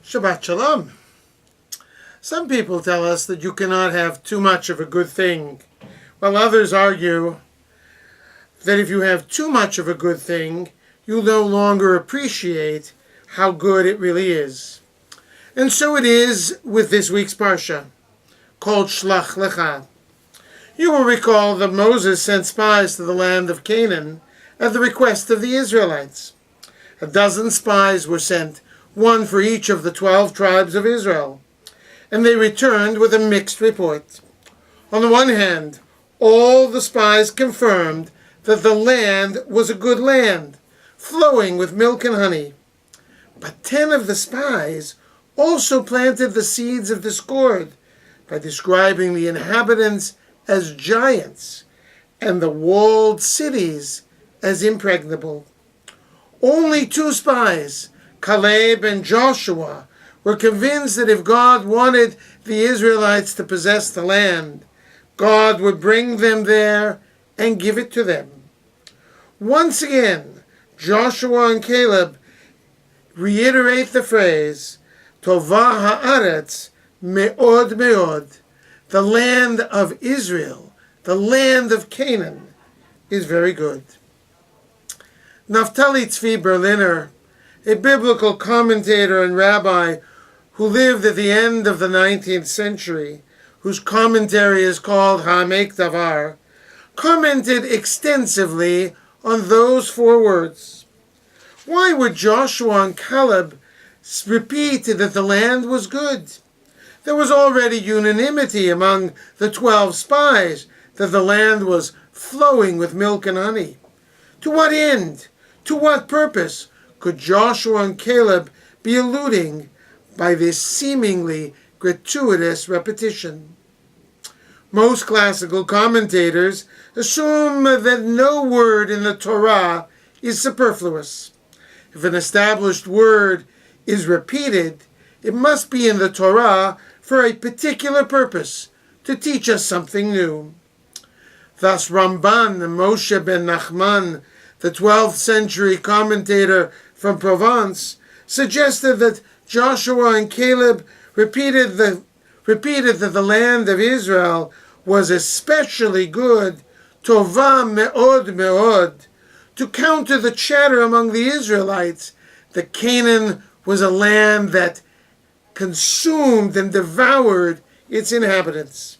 Shabbat Shalom. Some people tell us that you cannot have too much of a good thing, while others argue that if you have too much of a good thing, you no longer appreciate how good it really is. And so it is with this week's parsha, called Shlach Lecha. You will recall that Moses sent spies to the land of Canaan at the request of the Israelites. 12 spies were sent, one for each of the 12 tribes of Israel, and they returned with a mixed report. On the one hand, all the spies confirmed that the land was a good land, flowing with milk and honey. But 10 of the spies also planted the seeds of discord by describing the inhabitants as giants and the walled cities as impregnable. Only 2 spies, Caleb and Joshua, were convinced that if God wanted the Israelites to possess the land, God would bring them there and give it to them. Once again, Joshua and Caleb reiterate the phrase, Tovah haaretz me'od me'od, the land of Israel, the land of Canaan, is very good. Naftali Tzvi Berliner, a biblical commentator and rabbi who lived at the end of the 19th century, whose commentary is called Ha'amek Davar, commented extensively on those 4 words. Why would Joshua and Caleb repeat that the land was good? There was already unanimity among the 12 spies that the land was flowing with milk and honey. To what end? To what purpose could Joshua and Caleb be alluding by this seemingly gratuitous repetition? Most classical commentators assume that no word in the Torah is superfluous. If an established word is repeated, it must be in the Torah for a particular purpose, to teach us something new. Thus Ramban Moshe ben Nachman, the 12th century commentator from Provence, suggested that Joshua and Caleb repeated that the land of Israel was especially good, Tovah me'od me'od, to counter the chatter among the Israelites that Canaan was a land that consumed and devoured its inhabitants.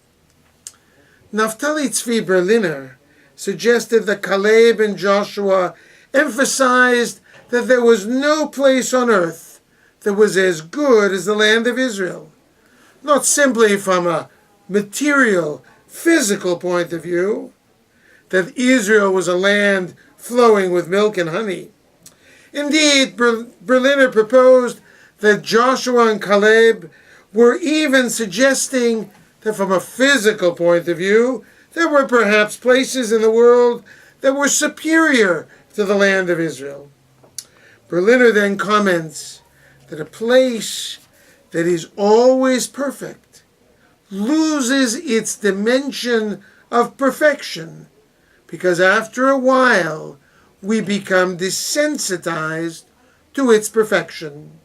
Naftali Tzvi Berliner suggested that Caleb and Joshua emphasized that there was no place on earth that was as good as the land of Israel, not simply from a material, physical point of view, that Israel was a land flowing with milk and honey. Indeed, Berliner proposed that Joshua and Caleb were even suggesting that from a physical point of view, there were perhaps places in the world that were superior to the land of Israel. Berliner then comments that a place that is always perfect loses its dimension of perfection because after a while we become desensitized to its perfection.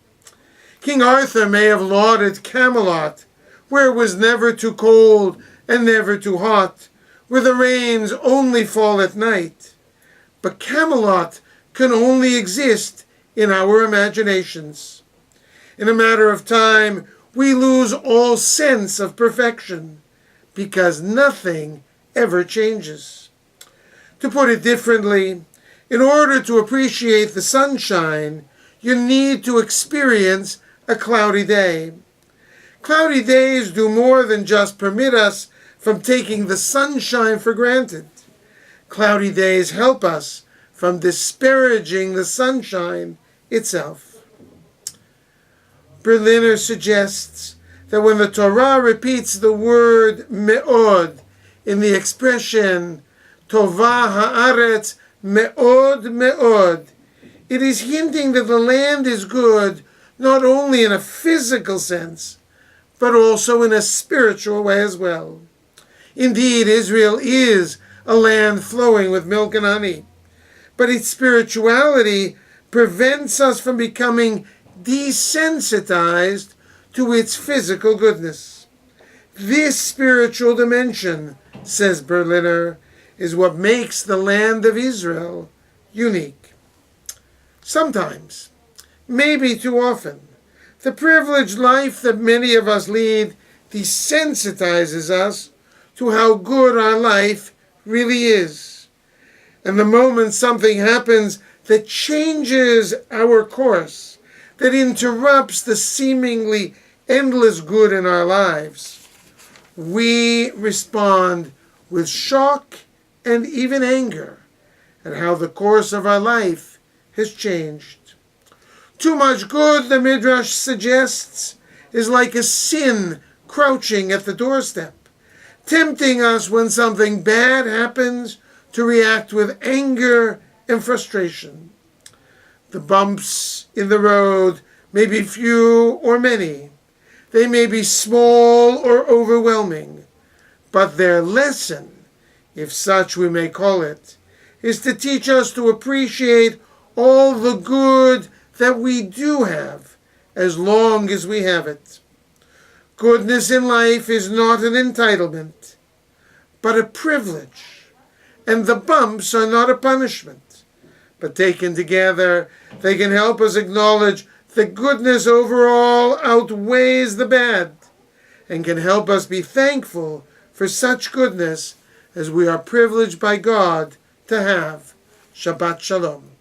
King Arthur may have lauded Camelot, where it was never too cold and never too hot, where the rains only fall at night. But Camelot can only exist in our imaginations. In a matter of time, we lose all sense of perfection, because nothing ever changes. To put it differently, in order to appreciate the sunshine, you need to experience a cloudy day. Cloudy days do more than just permit us from taking the sunshine for granted. Cloudy days help us from disparaging the sunshine itself. Berliner suggests that when the Torah repeats the word me'od in the expression Tovah haaretz me'od me'od, it is hinting that the land is good not only in a physical sense, but also in a spiritual way as well. Indeed, Israel is a land flowing with milk and honey, but its spirituality prevents us from becoming desensitized to its physical goodness. This spiritual dimension, says Berliner, is what makes the land of Israel unique. Sometimes, maybe too often, the privileged life that many of us lead desensitizes us to how good our life really is. And the moment something happens that changes our course, that interrupts the seemingly endless good in our lives, we respond with shock and even anger at how the course of our life has changed. Too much good, the Midrash suggests, is like a sin crouching at the doorstep, tempting us when something bad happens to react with anger and frustration. The bumps in the road may be few or many. They may be small or overwhelming, but their lesson, if such we may call it, is to teach us to appreciate all the good that we do have, as long as we have it. Goodness in life is not an entitlement, but a privilege, and the bumps are not a punishment, but taken together, they can help us acknowledge that goodness overall outweighs the bad, and can help us be thankful for such goodness as we are privileged by God to have. Shabbat Shalom.